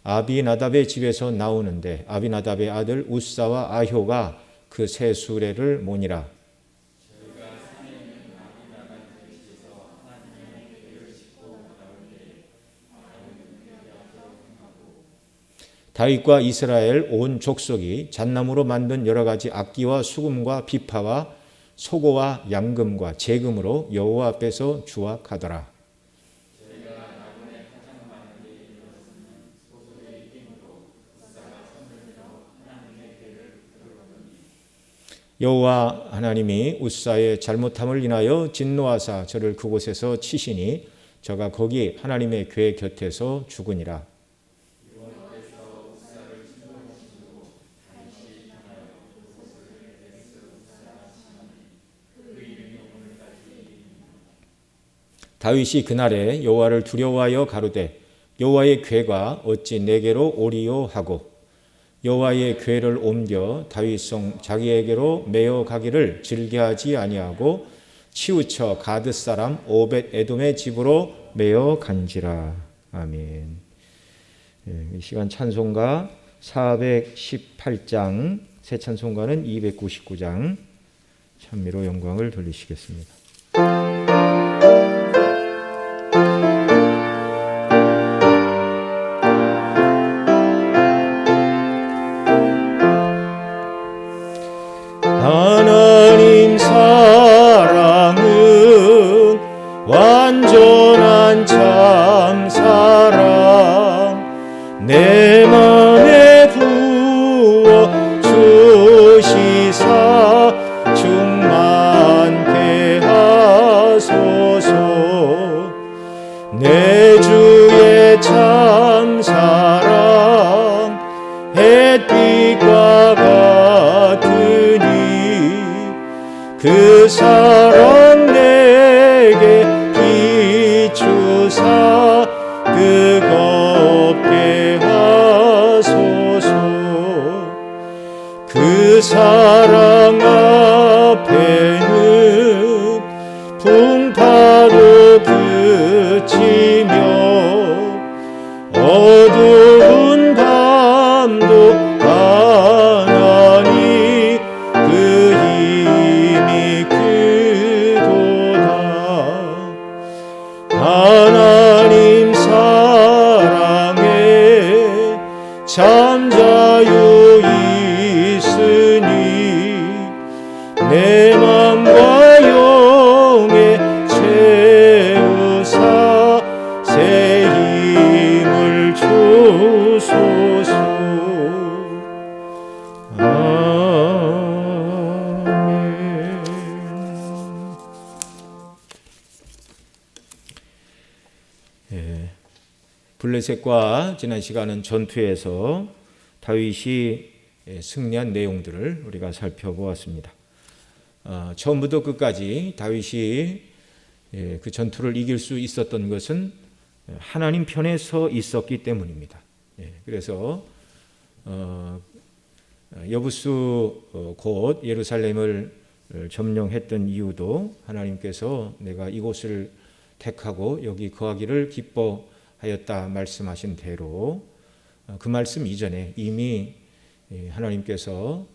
아비나답의 집에서 나오는데 아비나답의 아들 우사와 아효가 그 세 수레를 모니라. 다윗과 이스라엘 온 족속이 잣나무로 만든 여러 가지 악기와 수금과 비파와 소고와 양금과 제금으로 여호와 앞에서 주악하더라. 여호와 하나님이 우사의 잘못함을 인하여 진노하사 저를 그곳에서 치시니 저가 거기 하나님의 궤 곁에서 죽으니라. 다윗이 그날에 여호와를 두려워하여 가로되 여호와의 궤가 어찌 내게로 오리요 하고 여호와의 궤를 옮겨 다윗성 자기에게로 메어 가기를 즐겨하지 아니하고 치우쳐 가드 사람 오벳 에돔의 집으로 메어 간지라. 아멘. 이 시간 찬송가 418장, 새 찬송가는 299장 찬미로 영광을 돌리시겠습니다. 하나님 사랑은 완전한 참 사랑 내 맘에 부어 주시사 충만케 하소서. 내 주의 참 사랑 햇빛과 같으니 그 사랑 내게 비추사 뜨겁게 하소서. 그 사랑 앞에는 풍파도 그치며 어두운 밤도 하나니 그 힘이 크도다. 하나님 사랑에 참 자유 있으니 내 맘과 영에 채우사 새 힘을 주소서. 아멘. 블레셋과 지난 시간은 전투에서 다윗이 승리한 내용들을 우리가 살펴보았습니다. 처음부터 끝까지 다윗이 그 전투를 이길 수 있었던 것은 하나님 편에 서 있었기 때문입니다. 그래서 여부수 곧 예루살렘을 점령했던 이유도 하나님께서 내가 이곳을 택하고 여기 거하기를 기뻐하였다 말씀하신 대로 그 말씀 이전에 이미 하나님께서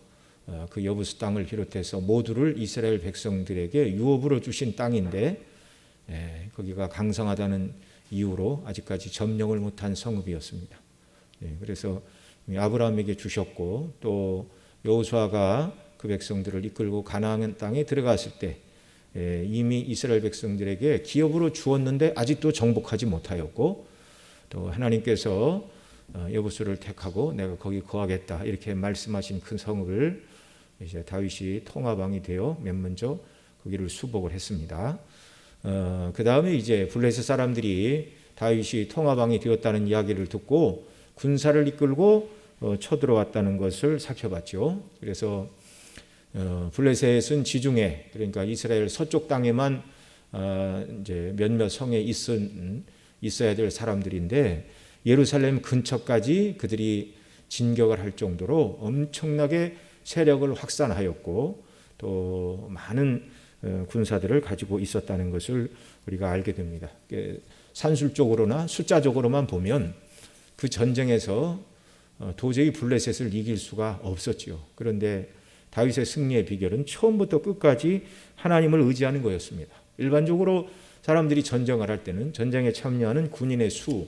그 여부수 땅을 비롯해서 모두를 이스라엘 백성들에게 유업으로 주신 땅인데 거기가 강성하다는 이유로 아직까지 점령을 못한 성읍이었습니다. 그래서 아브라함에게 주셨고 또 여호수아가 그 백성들을 이끌고 가나안 땅에 들어갔을 때 이미 이스라엘 백성들에게 기업으로 주었는데 아직도 정복하지 못하였고 또 하나님께서 여부수를 택하고 내가 거기 거하겠다 이렇게 말씀하신 큰 성읍을 이제 다윗이 통화방이 되어 맨 먼저 거기를 수복을 했습니다. 그 다음에 이제 블레셋 사람들이 다윗이 통화방이 되었다는 이야기를 듣고 군사를 이끌고 쳐들어왔다는 것을 살펴봤죠. 그래서 블레셋은 지중해 그러니까 이스라엘 서쪽 땅에만 이제 몇몇 성에 있어야 될 사람들인데 예루살렘 근처까지 그들이 진격을 할 정도로 엄청나게 세력을 확산하였고 또 많은 군사들을 가지고 있었다는 것을 우리가 알게 됩니다. 산술적으로나 숫자적으로만 보면 그 전쟁에서 도저히 블레셋을 이길 수가 없었죠. 그런데 다윗의 승리의 비결은 처음부터 끝까지 하나님을 의지하는 거였습니다. 일반적으로 사람들이 전쟁을 할 때는 전쟁에 참여하는 군인의 수,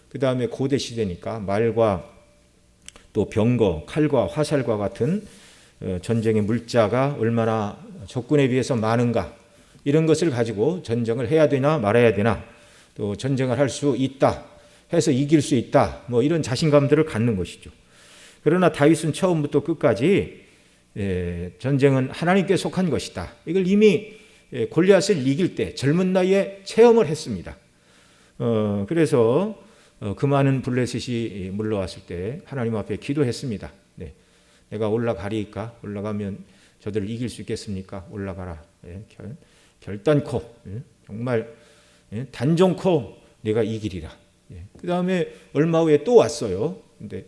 그 다음에 고대 시대니까 말과 또 병거, 칼과 화살과 같은 전쟁의 물자가 얼마나 적군에 비해서 많은가, 이런 것을 가지고 전쟁을 해야 되나 말아야 되나, 또 전쟁을 할 수 있다 해서 이길 수 있다, 뭐 이런 자신감들을 갖는 것이죠. 그러나 다윗은 처음부터 끝까지 전쟁은 하나님께 속한 것이다, 이걸 이미 골리앗을 이길 때 젊은 나이에 체험을 했습니다. 그래서 그 많은 블레셋이 물러왔을 때 하나님 앞에 기도했습니다. 네. 내가 올라가리까? 올라가면 저들을 이길 수 있겠습니까? 올라가라. 결단코, 정말 단정코 내가 이기리라. 그 다음에 얼마 후에 또 왔어요. 근데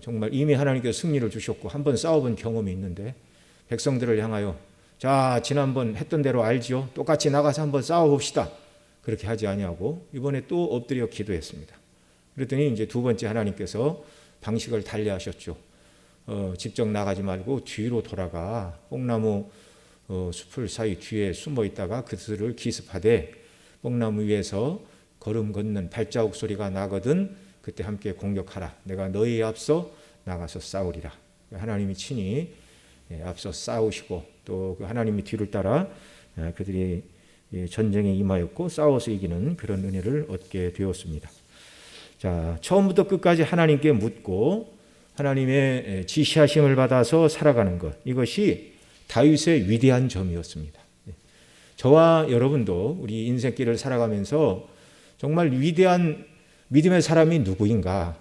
정말 이미 하나님께서 승리를 주셨고 한번 싸워본 경험이 있는데 백성들을 향하여, 자, 지난번 했던 대로 알지요? 똑같이 나가서 한번 싸워봅시다. 그렇게 하지 아니하고 이번에 또 엎드려 기도했습니다. 그랬더니 이제 두 번째 하나님께서 방식을 달리하셨죠. 직접 나가지 말고 뒤로 돌아가 뽕나무 숲을 사이 뒤에 숨어 있다가 그들을 기습하되 뽕나무 위에서 걸음 걷는 발자국 소리가 나거든 그때 함께 공격하라. 내가 너희에 앞서 나가서 싸우리라. 하나님이 친히 앞서 싸우시고 또 그 하나님이 뒤를 따라 그들이 전쟁에 임하였고 싸워서 이기는 그런 은혜를 얻게 되었습니다. 자, 처음부터 끝까지 하나님께 묻고 하나님의 지시하심을 받아서 살아가는 것, 이것이 다윗의 위대한 점이었습니다. 저와 여러분도 우리 인생길을 살아가면서 정말 위대한 믿음의 사람이 누구인가?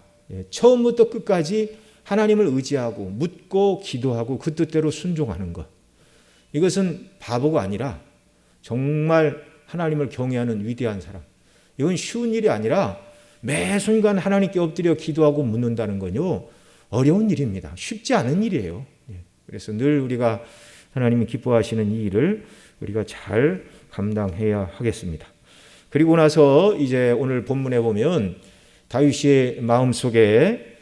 처음부터 끝까지 하나님을 의지하고 묻고 기도하고 그 뜻대로 순종하는 것, 이것은 바보가 아니라 정말 하나님을 경외하는 위대한 사람. 이건 쉬운 일이 아니라 매 순간 하나님께 엎드려 기도하고 묻는다는 건요, 어려운 일입니다. 쉽지 않은 일이에요. 그래서 늘 우리가 하나님이 기뻐하시는 이 일을 우리가 잘 감당해야 하겠습니다. 그리고 나서 이제 오늘 본문에 보면 다윗의 마음속에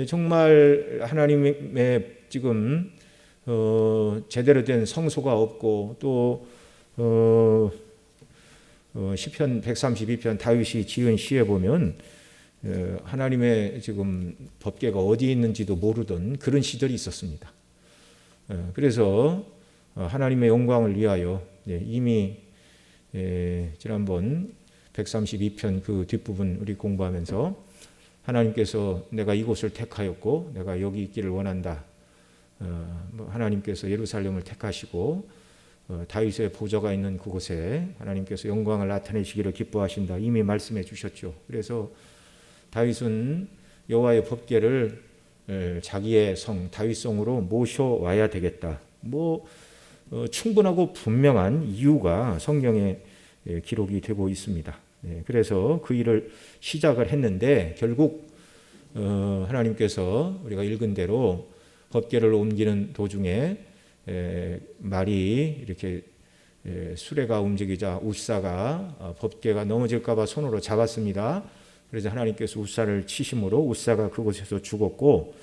정말 하나님의 지금 제대로 된 성소가 없고 또 시편 132편 다윗이 지은 시에 보면 하나님의 지금 법궤가 어디 있는지도 모르던 그런 시절이 있었습니다. 그래서 하나님의 영광을 위하여 이미 지난번 132편 그 뒷부분 우리 공부하면서 하나님께서 내가 이곳을 택하였고 내가 여기 있기를 원한다. 하나님께서 예루살렘을 택하시고 다윗의 보좌가 있는 그곳에 하나님께서 영광을 나타내시기를 기뻐하신다. 이미 말씀해 주셨죠. 그래서 다윗은 여호와의 법궤를 자기의 성 다윗성으로 모셔와야 되겠다. 충분하고 분명한 이유가 성경에 기록이 되고 있습니다. 그래서 그 일을 시작을 했는데 결국 하나님께서 우리가 읽은 대로 법궤를 옮기는 도중에 말이 이렇게 수레가 움직이자 우사가 법궤가 넘어질까 봐 손으로 잡았습니다. 그래서 하나님께서 우사를 치심으로 우사가 그곳에서 죽었고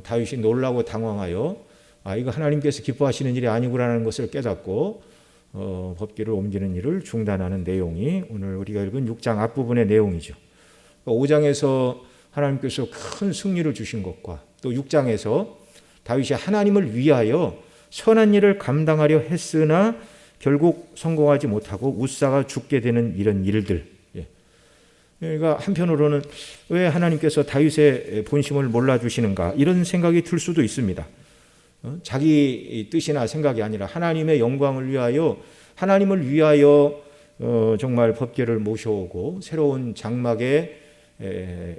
다윗이 놀라고 당황하여 이거 하나님께서 기뻐하시는 일이 아니구나라는 것을 깨닫고 법궤를 옮기는 일을 중단하는 내용이 오늘 우리가 읽은 6장 앞부분의 내용이죠. 5장에서 하나님께서 큰 승리를 주신 것과 또 6장에서 다윗이 하나님을 위하여 선한 일을 감당하려 했으나 결국 성공하지 못하고 우사가 죽게 되는 이런 일들. 그러니까 한편으로는 왜 하나님께서 다윗의 본심을 몰라주시는가 이런 생각이 들 수도 있습니다. 자기 뜻이나 생각이 아니라 하나님의 영광을 위하여 하나님을 위하여 정말 법궤를 모셔오고 새로운 장막에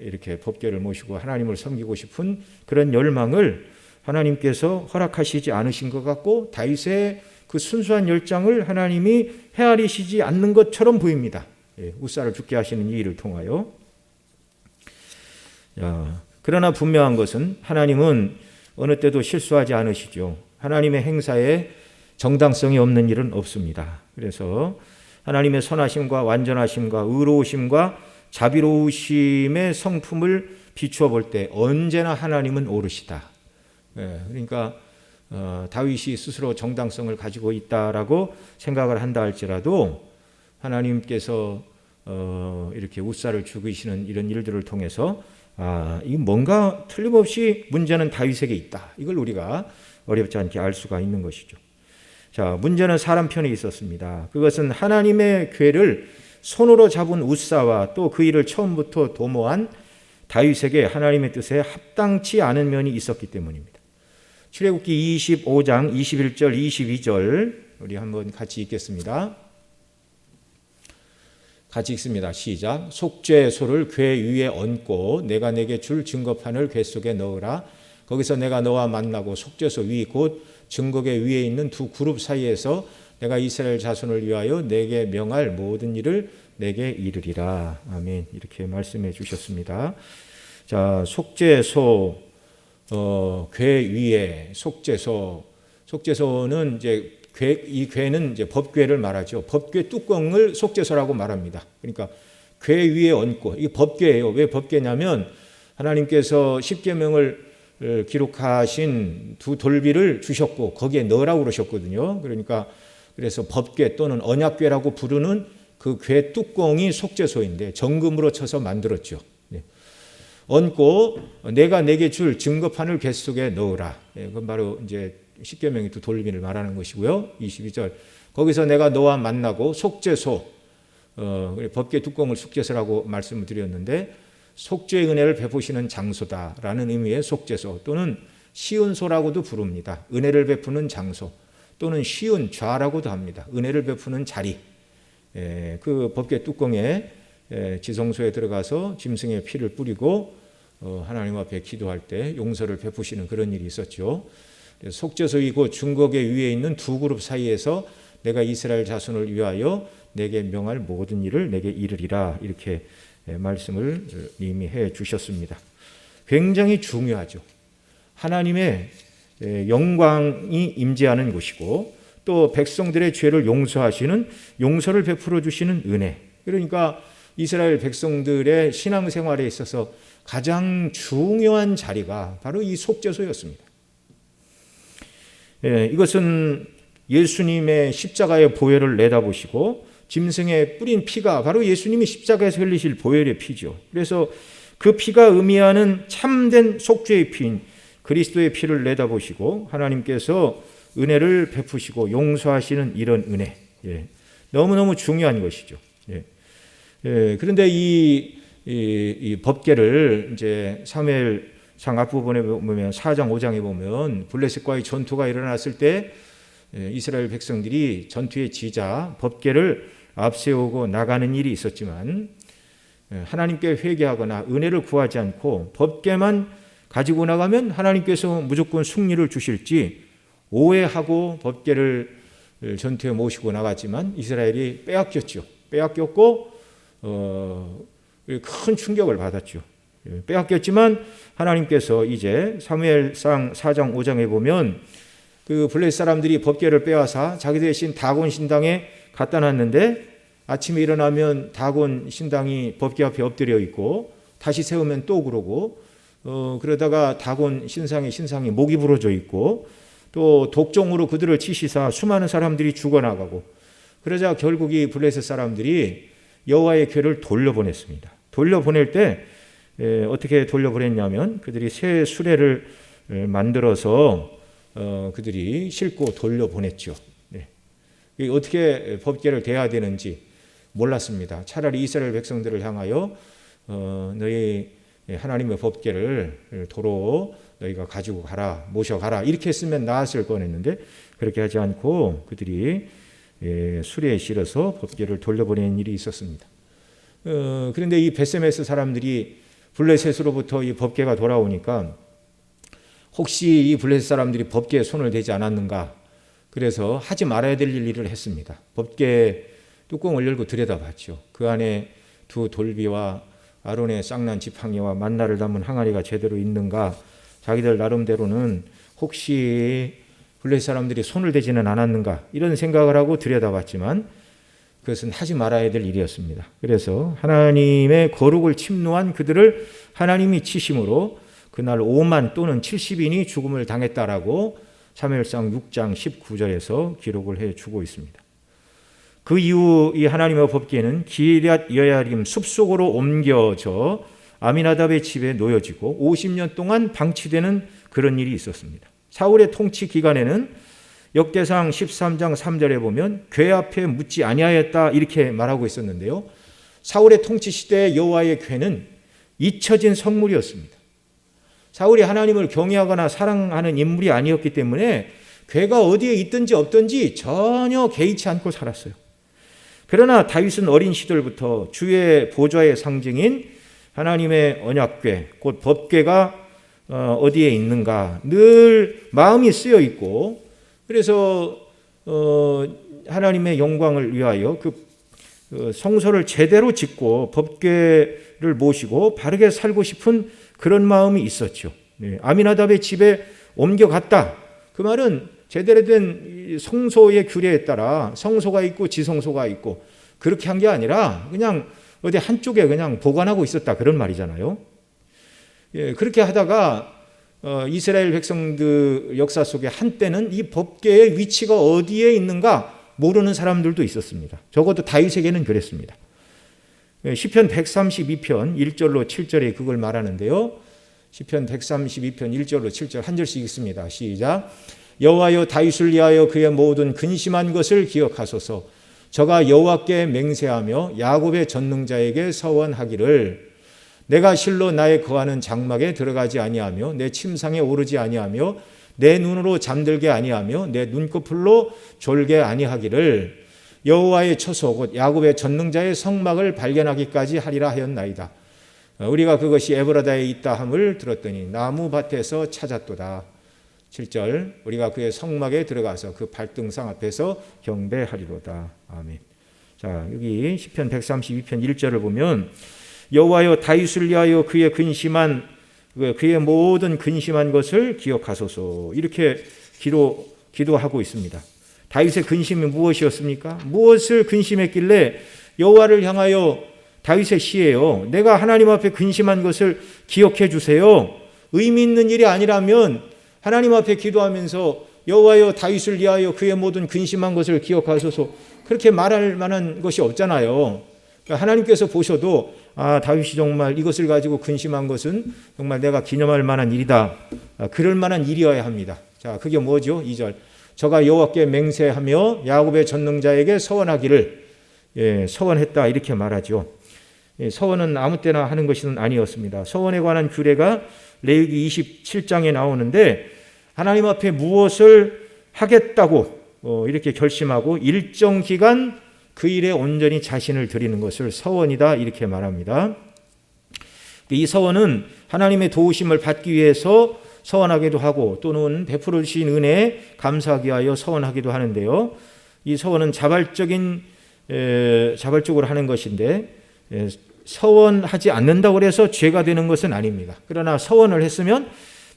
이렇게 법궤를 모시고 하나님을 섬기고 싶은 그런 열망을 하나님께서 허락하시지 않으신 것 같고 다윗의 그 순수한 열정을 하나님이 헤아리시지 않는 것처럼 보입니다. 우사를 죽게 하시는 이 일을 통하여. 그러나 분명한 것은 하나님은 어느 때도 실수하지 않으시죠. 하나님의 행사에 정당성이 없는 일은 없습니다. 그래서 하나님의 선하심과 완전하심과 의로우심과 자비로우심의 성품을 비추어 볼 때 언제나 하나님은 옳으시다. 그러니까 다윗이 스스로 정당성을 가지고 있다라고 생각을 한다 할지라도 하나님께서 이렇게 웃사를 죽이시는 이런 일들을 통해서 이 뭔가 틀림없이 문제는 다윗에게 있다. 이걸 우리가 어렵지 않게 알 수가 있는 것이죠. 자, 문제는 사람 편에 있었습니다. 그것은 하나님의 궤를 손으로 잡은 웃사와 또 그 일을 처음부터 도모한 다윗에게 하나님의 뜻에 합당치 않은 면이 있었기 때문입니다. 출애굽기 25장 21절 22절 우리 한번 같이 읽겠습니다. 같이 읽습니다. 시작. 속죄의 소를 궤 위에 얹고 내가 내게 줄 증거판을 궤 속에 넣으라. 거기서 내가 너와 만나고 속죄소 위 곧 증거궤 위에 있는 두 그룹 사이에서 내가 이스라엘 자손을 위하여 내게 명할 모든 일을 내게 이르리라. 아멘. 이렇게 말씀해 주셨습니다. 자, 속죄소 궤 위에 속죄소는 이제 이 궤는 이제 법궤를 말하죠. 법궤 뚜껑을 속죄소라고 말합니다. 그러니까 궤 위에 얹고 이게 법궤예요. 왜 법궤냐면 하나님께서 십계명을 기록하신 두 돌비를 주셨고 거기에 넣으라고 그러셨거든요. 그러니까 그래서 법궤 또는 언약궤라고 부르는 그 궤 뚜껑이 속죄소인데 정금으로 쳐서 만들었죠. 얹고 내가 내게 줄 증거판을 궤 속에 넣으라. 그건 바로 이제 십계명의 두 돌비를 말하는 것이고요. 22절 거기서 내가 너와 만나고 속죄소 법궤 뚜껑을 속죄소라고 말씀을 드렸는데 속죄의 은혜를 베푸시는 장소다라는 의미의 속죄소 또는 시은소라고도 부릅니다. 은혜를 베푸는 장소 또는 시은 좌라고도 합니다. 은혜를 베푸는 자리. 그 법궤 뚜껑에 지성소에 들어가서 짐승의 피를 뿌리고 하나님 앞에 기도할 때 용서를 베푸시는 그런 일이 있었죠. 속죄소이고 증거궤 위에 있는 두 그룹 사이에서 내가 이스라엘 자손을 위하여 내게 명할 모든 일을 내게 이르리라 이렇게 말씀을 이미 해 주셨습니다. 굉장히 중요하죠. 하나님의 영광이 임재하는 곳이고 또 백성들의 죄를 용서하시는 용서를 베풀어 주시는 은혜. 그러니까 이스라엘 백성들의 신앙생활에 있어서 가장 중요한 자리가 바로 이 속죄소였습니다. 이것은 예수님의 십자가의 보혈을 내다보시고 짐승에 뿌린 피가 바로 예수님이 십자가에서 흘리실 보혈의 피죠. 그래서 그 피가 의미하는 참된 속죄의 피인 그리스도의 피를 내다보시고 하나님께서 은혜를 베푸시고 용서하시는 이런 은혜. 너무너무 중요한 것이죠. 그런데 이 법궤를 이제 사무엘상 앞부분에 보면 4장 5장에 보면 블레셋과의 전투가 일어났을 때 이스라엘 백성들이 전투의 지자 법궤를 앞세우고 나가는 일이 있었지만 하나님께 회개하거나 은혜를 구하지 않고 법궤만 가지고 나가면 하나님께서 무조건 승리를 주실지 오해하고 법궤를 전투에 모시고 나갔지만 이스라엘이 빼앗겼죠. 빼앗겼고 큰 충격을 받았죠. 빼앗겼지만 하나님께서 이제 사무엘상 4장 5장에 보면 그 블레셋 사람들이 법궤를 빼앗아 자기들의 신 다곤 신당에 갖다 놨는데 아침에 일어나면 다곤 신당이 법궤 앞에 엎드려 있고 다시 세우면 또 그러고 그러다가 다곤 신상이 목이 부러져 있고 또 독종으로 그들을 치시사 수많은 사람들이 죽어나가고 그러자 결국 이 블레셋 사람들이 여호와의 궤를 돌려보냈습니다. 돌려보낼 때 어떻게 돌려보냈냐면 그들이 새 수레를 만들어서 그들이 싣고 돌려보냈죠. 어떻게 법궤를 대해야 되는지 몰랐습니다. 차라리 이스라엘 백성들을 향하여 너희 하나님의 법궤를 도로 너희가 가지고 가라, 모셔가라 이렇게 했으면 나았을 뻔했는데 그렇게 하지 않고 그들이 수레에 실어서 법궤를 돌려보낸 일이 있었습니다. 그런데 이 베세메스 사람들이 블레셋으로부터 이 법궤가 돌아오니까 혹시 이 블레셋 사람들이 법궤에 손을 대지 않았는가 그래서 하지 말아야 될 일을 했습니다. 법궤 뚜껑을 열고 들여다봤죠. 그 안에 두 돌비와 아론의 쌍난 지팡이와 만나를 담은 항아리가 제대로 있는가 자기들 나름대로는 혹시 블레셋 사람들이 손을 대지는 않았는가 이런 생각을 하고 들여다봤지만 그것은 하지 말아야 될 일이었습니다. 그래서 하나님의 거룩을 침노한 그들을 하나님이 치심으로 그날 5만 또는 70인이 죽음을 당했다라고 사무엘상 6장 19절에서 기록을 해주고 있습니다. 그 이후 이 하나님의 법궤는 기럇 여야림 숲속으로 옮겨져 아미나답의 집에 놓여지고 50년 동안 방치되는 그런 일이 있었습니다. 사울의 통치 기간에는 역대상 13장 3절에 보면 궤 앞에 묻지 아니하였다 이렇게 말하고 있었는데요. 사울의 통치 시대의 여호와의 궤는 잊혀진 성물이었습니다. 사울이 하나님을 경외하거나 사랑하는 인물이 아니었기 때문에 궤가 어디에 있든지 없든지 전혀 개의치 않고 살았어요. 그러나 다윗은 어린 시절부터 주의 보좌의 상징인 하나님의 언약궤, 곧 법궤가 어디에 있는가 늘 마음이 쓰여 있고, 그래서 하나님의 영광을 위하여 그 성소를 제대로 짓고 법궤를 모시고 바르게 살고 싶은 그런 마음이 있었죠. 아미나답의 집에 옮겨갔다. 그 말은 제대로 된 성소의 규례에 따라 성소가 있고 지성소가 있고 그렇게 한 게 아니라 그냥 어디 한쪽에 그냥 보관하고 있었다 그런 말이잖아요. 그렇게 하다가 이스라엘 백성들 역사 속에 한때는 이 법궤의 위치가 어디에 있는가 모르는 사람들도 있었습니다. 적어도 다윗에게는 그랬습니다. 시편 132편 1절로 7절에 그걸 말하는데요. 시편 132편 1절로 7절 한 절씩 읽습니다. 시작. 여호와여 다윗을 위하여 그의 모든 근심한 것을 기억하소서. 저가 여호와께 맹세하며 야곱의 전능자에게 서원하기를 내가 실로 나의 거하는 장막에 들어가지 아니하며 내 침상에 오르지 아니하며 내 눈으로 잠들게 아니하며 내 눈꺼풀로 졸게 아니하기를 여호와의 처소 곧 야곱의 전능자의 성막을 발견하기까지 하리라 하였나이다. 우리가 그것이 에브라다에 있다 함을 들었더니 나무밭에서 찾았도다. 7절 우리가 그의 성막에 들어가서 그 발등상 앞에서 경배하리로다. 아멘. 자, 여기 시편 132편 1절을 보면 여호와여 다윗을 위하여 그의 모든 근심한 것을 기억하소서 이렇게 기도하고 있습니다. 다윗의 근심이 무엇이었습니까? 무엇을 근심했길래 여호와를 향하여 다윗의 시예요. 내가 하나님 앞에 근심한 것을 기억해 주세요. 의미 있는 일이 아니라면 하나님 앞에 기도하면서 여호와여 다윗을 위하여 그의 모든 근심한 것을 기억하소서 그렇게 말할 만한 것이 없잖아요. 그러니까 하나님께서 보셔도 다윗이 정말 이것을 가지고 근심한 것은 정말 내가 기념할 만한 일이다. 그럴 만한 일이어야 합니다. 자, 그게 뭐죠? 2절. 저가 여호와께 맹세하며 야곱의 전능자에게 서원하기를 서원했다 이렇게 말하죠. 서원은 아무 때나 하는 것은 아니었습니다. 서원에 관한 규례가 레위기 27장에 나오는데 하나님 앞에 무엇을 하겠다고 이렇게 결심하고 일정 기간 그 일에 온전히 자신을 드리는 것을 서원이다 이렇게 말합니다. 이 서원은 하나님의 도우심을 받기 위해서 서원하기도 하고 또는 베풀어 주신 은혜에 감사하기 위하여 서원하기도 하는데요. 이 서원은 자발적으로 하는 것인데 서원하지 않는다고 해서 죄가 되는 것은 아닙니다. 그러나 서원을 했으면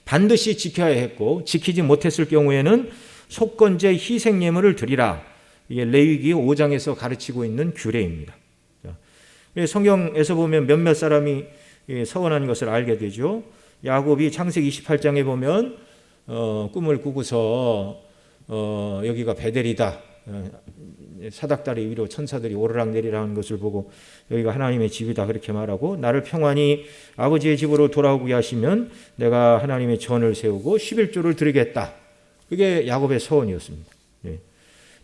반드시 지켜야 했고 지키지 못했을 경우에는 속건제 희생 예물을 드리라. 이게 레위기 5장에서 가르치고 있는 규례입니다. 성경에서 보면 몇몇 사람이 서원한 것을 알게 되죠. 야곱이 창세기 28장에 보면 꿈을 꾸고서 여기가 베델이다. 사닥다리 위로 천사들이 오르락내리락 하는 것을 보고 여기가 하나님의 집이다 그렇게 말하고 나를 평안히 아버지의 집으로 돌아오게 하시면 내가 하나님의 전을 세우고 11조를 드리겠다. 그게 야곱의 서원이었습니다.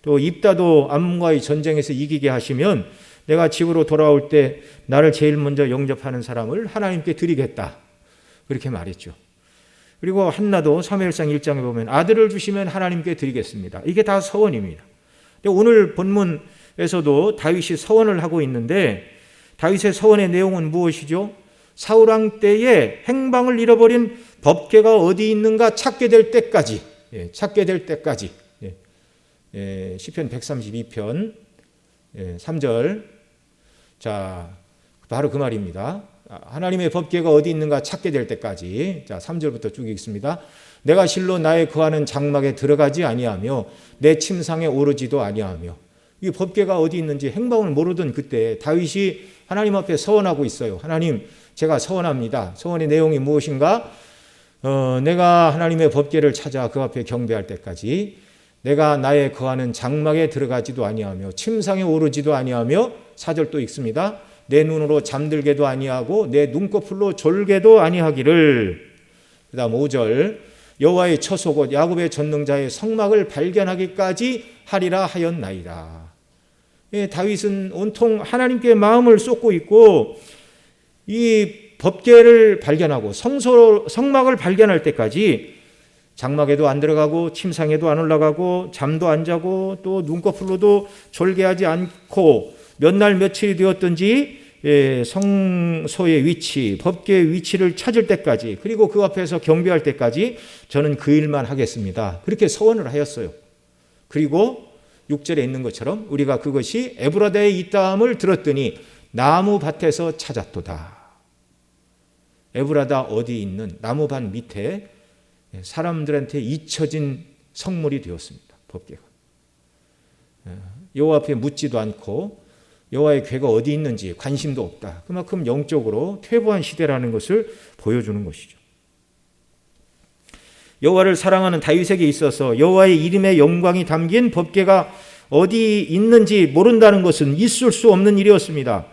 또 입다도 암몬과의 전쟁에서 이기게 하시면 내가 집으로 돌아올 때 나를 제일 먼저 영접하는 사람을 하나님께 드리겠다. 그렇게 말했죠. 그리고 한나도 사무엘상 1장에 보면 아들을 주시면 하나님께 드리겠습니다. 이게 다 서원입니다. 오늘 본문에서도 다윗이 서원을 하고 있는데 다윗의 서원의 내용은 무엇이죠? 사울왕 때에 행방을 잃어버린 법궤가 어디 있는가 찾게 될 때까지 시편 132편 3절 자 바로 그 말입니다. 하나님의 법궤가 어디 있는가 찾게 될 때까지. 자 3절부터 쭉 읽습니다. 내가 실로 나의 거하는 장막에 들어가지 아니하며 내 침상에 오르지도 아니하며. 이 법궤가 어디 있는지 행방을 모르던 그때 다윗이 하나님 앞에 서원하고 있어요. 하나님, 제가 서원합니다. 서원의 내용이 무엇인가? 내가 하나님의 법궤를 찾아 그 앞에 경배할 때까지 내가 나의 거하는 장막에 들어가지도 아니하며 침상에 오르지도 아니하며 4절도 읽습니다. 내 눈으로 잠들게도 아니하고 내 눈꺼풀로 졸게도 아니하기를. 그다음 5절 여호와의 처소 곧 야곱의 전능자의 성막을 발견하기까지 하리라 하였나이다. 예, 다윗은 온통 하나님께 마음을 쏟고 있고 이 법궤를 발견하고 성막을 발견할 때까지 장막에도 안 들어가고 침상에도 안 올라가고 잠도 안 자고 또 눈꺼풀로도 졸게 하지 않고 몇 날 며칠이 되었든지 성소의 위치, 법궤의 위치를 찾을 때까지 그리고 그 앞에서 경배할 때까지 저는 그 일만 하겠습니다. 그렇게 서원을 하였어요. 그리고 6절에 있는 것처럼 우리가 그것이 에브라다에 있다함을 들었더니 나무밭에서 찾았도다. 에브라다 어디 있는 나무밭 밑에 사람들한테 잊혀진 성물이 되었습니다. 법궤가. 여호와 앞에 묻지도 않고 여호와의 궤가 어디 있는지 관심도 없다. 그만큼 영적으로 퇴보한 시대라는 것을 보여주는 것이죠. 여호와를 사랑하는 다윗에게 있어서 여호와의 이름의 영광이 담긴 법궤가 어디 있는지 모른다는 것은 있을 수 없는 일이었습니다.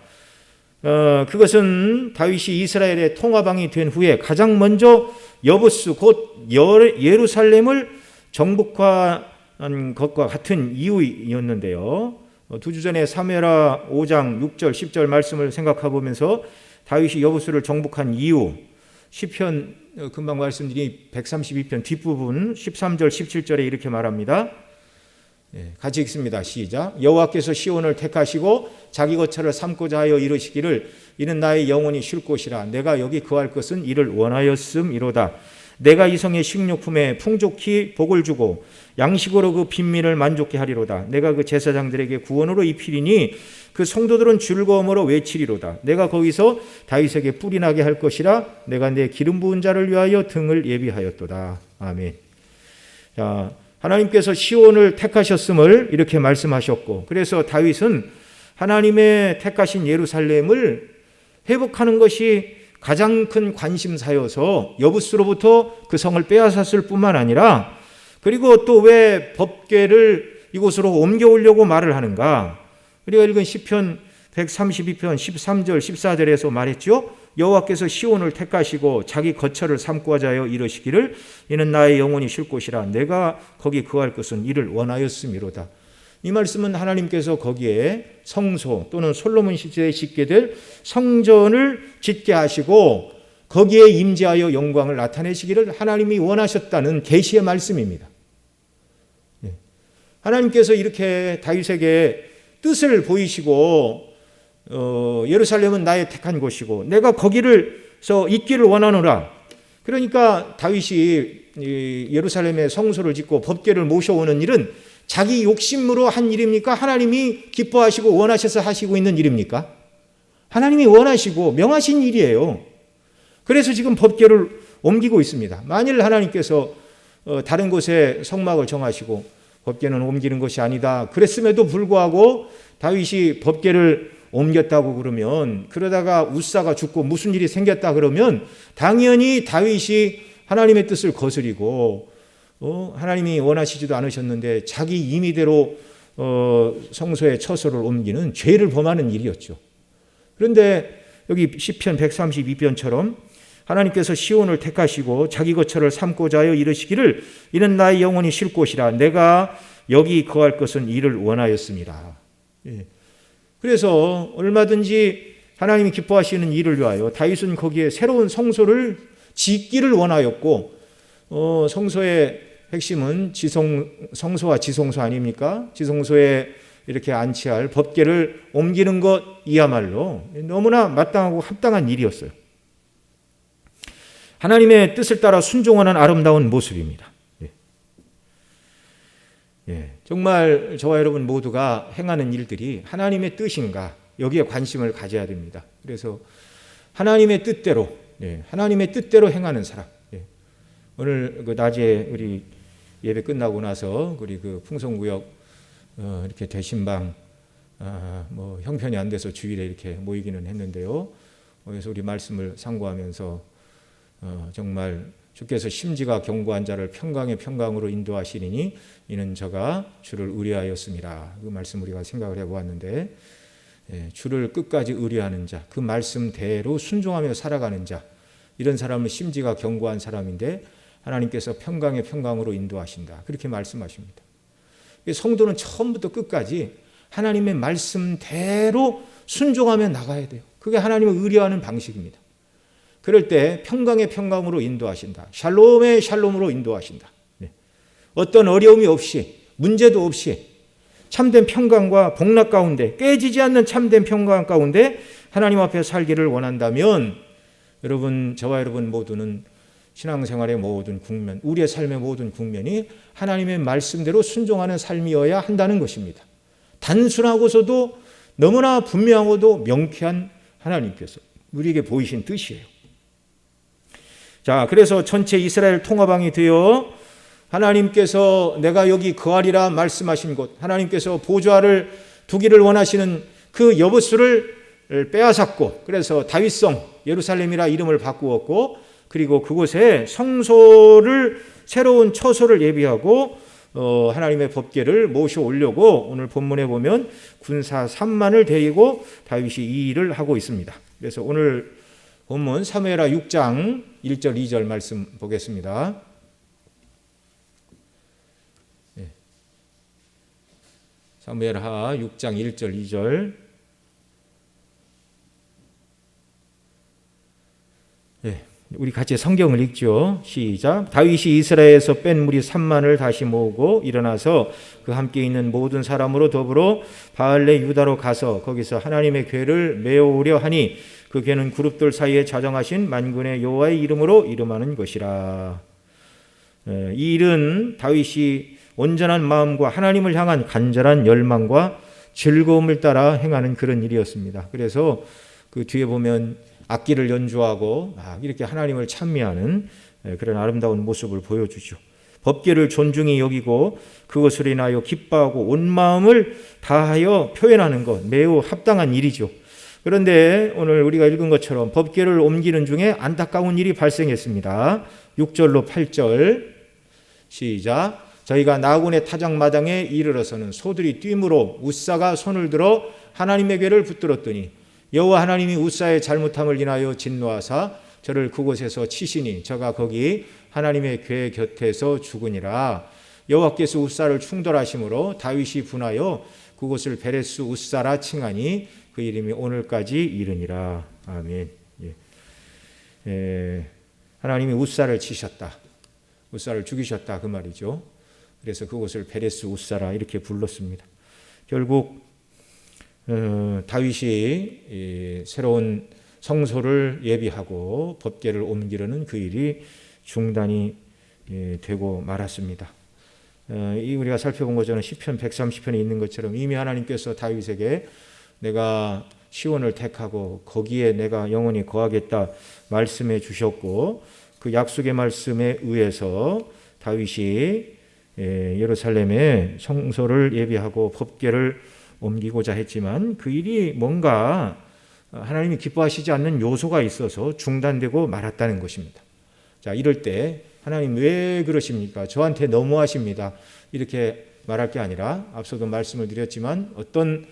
그것은 다윗이 이스라엘의 통화방이 된 후에 가장 먼저 여부스 곧 예루살렘을 정복한 것과 같은 이유였는데요. 두 주 전에 사무엘하 5장 6절 10절 말씀을 생각해 보면서 다윗이 여부스를 정복한 이유, 시편 금방 말씀드린 132편 뒷부분 13절 17절에 이렇게 말합니다. 같이 읽습니다. 시작. 여호와께서 시온을 택하시고 자기 거처를 삼고자 하여 이르시기를 이는 나의 영혼이 쉴 곳이라 내가 여기 거할 것은 이를 원하였음이로다. 내가 이 성의 식료품에 풍족히 복을 주고 양식으로 그 빈민을 만족케 하리로다. 내가 그 제사장들에게 구원으로 입히리니 그 성도들은 즐거움으로 외치리로다. 내가 거기서 다윗에게 뿔이 나게 할 것이라 내가 내 기름 부은 자를 위하여 등을 예비하였도다. 아멘. 자, 하나님께서 시온을 택하셨음을 이렇게 말씀하셨고 그래서 다윗은 하나님의 택하신 예루살렘을 회복하는 것이 가장 큰 관심사여서 여부스로부터 그 성을 빼앗았을 뿐만 아니라 그리고 또 왜 법궤를 이곳으로 옮겨오려고 말을 하는가? 우리가 읽은 시편 132편 13절 14절에서 말했죠. 여호와께서 시온을 택하시고 자기 거처를 삼고자 하여 이르시기를 이는 나의 영혼이 쉴 곳이라 내가 거기 거할 것은 이를 원하였음이로다. 이 말씀은 하나님께서 거기에 성소 또는 솔로몬 시대에 짓게 될 성전을 짓게 하시고 거기에 임재하여 영광을 나타내시기를 하나님이 원하셨다는 계시의 말씀입니다. 하나님께서 이렇게 다윗에게 뜻을 보이시고 예루살렘은 나의 택한 곳이고 내가 거기를서 있기를 원하노라. 그러니까 다윗이 예루살렘에 성소를 짓고 법궤를 모셔오는 일은 자기 욕심으로 한 일입니까? 하나님이 기뻐하시고 원하셔서 하시고 있는 일입니까? 하나님이 원하시고 명하신 일이에요. 그래서 지금 법궤를 옮기고 있습니다. 만일 하나님께서 다른 곳에 성막을 정하시고 법궤는 옮기는 것이 아니다 그랬음에도 불구하고 다윗이 법궤를 옮겼다고 그러면 그러다가 웃사가 죽고 무슨 일이 생겼다 그러면 당연히 다윗이 하나님의 뜻을 거스리고 하나님이 원하시지도 않으셨는데 자기 임의대로 성소의 처소를 옮기는 죄를 범하는 일이었죠. 그런데 여기 시편 132편처럼 하나님께서 시온을 택하시고 자기 거처를 삼고자 하여 이르시기를 이는 나의 영혼이 쉴 곳이라 내가 여기 거할 것은 이를 원하였습니다. 그래서 얼마든지 하나님이 기뻐하시는 일을 위하여 다윗은 거기에 새로운 성소를 짓기를 원하였고 성소의 핵심은 성소와 지성소 아닙니까? 지성소에 이렇게 안치할 법궤를 옮기는 것이야말로 너무나 마땅하고 합당한 일이었어요. 하나님의 뜻을 따라 순종하는 아름다운 모습입니다. 정말 저와 여러분 모두가 행하는 일들이 하나님의 뜻인가 여기에 관심을 가져야 됩니다. 그래서 하나님의 뜻대로 행하는 사람. 오늘 그 낮에 우리 예배 끝나고 나서 우리 그 풍성구역 이렇게 대신방 뭐 형편이 안 돼서 주일에 이렇게 모이기는 했는데요. 그래서 우리 말씀을 상고하면서 정말 주께서 심지가 견고한 자를 평강의 평강으로 인도하시리니 이는 저가 주를 의뢰하였습니다. 그 말씀 우리가 생각을 해보았는데, 주를 끝까지 의뢰하는 자, 그 말씀대로 순종하며 살아가는 자, 이런 사람은 심지가 견고한 사람인데 하나님께서 평강의 평강으로 인도하신다, 그렇게 말씀하십니다. 성도는 처음부터 끝까지 하나님의 말씀대로 순종하며 나가야 돼요. 그게 하나님을 의뢰하는 방식입니다. 그럴 때 평강의 평강으로 인도하신다, 샬롬의 샬롬으로 인도하신다. 어떤 어려움이 없이, 문제도 없이 참된 평강과 복락 가운데, 깨지지 않는 참된 평강 가운데 하나님 앞에 살기를 원한다면, 여러분, 저와 여러분 모두는 신앙생활의 모든 국면, 우리의 삶의 모든 국면이 하나님의 말씀대로 순종하는 삶이어야 한다는 것입니다. 단순하고서도 너무나 분명하고도 명쾌한 하나님께서 우리에게 보이신 뜻이에요. 자, 그래서 전체 이스라엘 통합왕이 되어 하나님께서 내가 여기 거하리라 말씀하신 곳, 하나님께서 보좌를 두기를 원하시는 그 여부수를 빼앗았고, 그래서 다윗성 예루살렘이라 이름을 바꾸었고, 그리고 그곳에 성소를, 새로운 처소를 예비하고 하나님의 법궤를 모셔오려고 오늘 본문에 보면 군사 3만을 데리고 다윗이 이 일을 하고 있습니다. 그래서 오늘 본문 사무엘하 6장 1절 2절 말씀 보겠습니다. 사무엘하 6장 1절 2절. 우리 같이 성경을 읽죠. 시작. 다윗이 이스라엘에서 뺀 무리 3만을 다시 모으고 일어나서 그 함께 있는 모든 사람으로 더불어 바알레 유다로 가서 거기서 하나님의 궤를 메어오려 하니 그 궤는 그룹들 사이에 자정하신 만군의 여호와의 이름으로 이름하는 것이라. 이 일은 다윗이 온전한 마음과 하나님을 향한 간절한 열망과 즐거움을 따라 행하는 그런 일이었습니다. 그래서 그 뒤에 보면 악기를 연주하고 막 이렇게 하나님을 찬미하는 그런 아름다운 모습을 보여주죠. 법궤를 존중히 여기고 그것을 인하여 기뻐하고 온 마음을 다하여 표현하는 것, 매우 합당한 일이죠. 그런데 오늘 우리가 읽은 것처럼 법궤를 옮기는 중에 안타까운 일이 발생했습니다. 6절로 8절 시작. 저희가 나군의 타작마당에 이르러서는 소들이 뛰므로 웃사가 손을 들어 하나님의 궤를 붙들었더니 여호와 하나님이 웃사의 잘못함을 인하여 진노하사 저를 그곳에서 치시니 저가 거기 하나님의 궤 곁에서 죽으니라. 여호와께서 웃사를 충돌하심으로 다윗이 분하여 그곳을 베레스 웃사라 칭하니 그 이름이 오늘까지 이르니라. 아멘. 하나님이 웃사를 치셨다, 웃사를 죽이셨다, 그 말이죠. 그래서 그곳을 베레스 웃사라 이렇게 불렀습니다. 결국 다윗이 새로운 성소를 예비하고 법궤를 옮기려는 그 일이 중단이 되고 말았습니다. 우리가 살펴본 것처럼 시편 130편에 있는 것처럼 이미 하나님께서 다윗에게 내가 시온을 택하고 거기에 내가 영원히 거하겠다 말씀해 주셨고, 그 약속의 말씀에 의해서 다윗이 예루살렘에 성소를 예비하고 법궤를 옮기고자 했지만 그 일이 뭔가 하나님이 기뻐하시지 않는 요소가 있어서 중단되고 말았다는 것입니다. 자, 이럴 때 하나님 왜 그러십니까? 저한테 너무하십니다, 이렇게 말할 게 아니라 앞서도 말씀을 드렸지만 어떤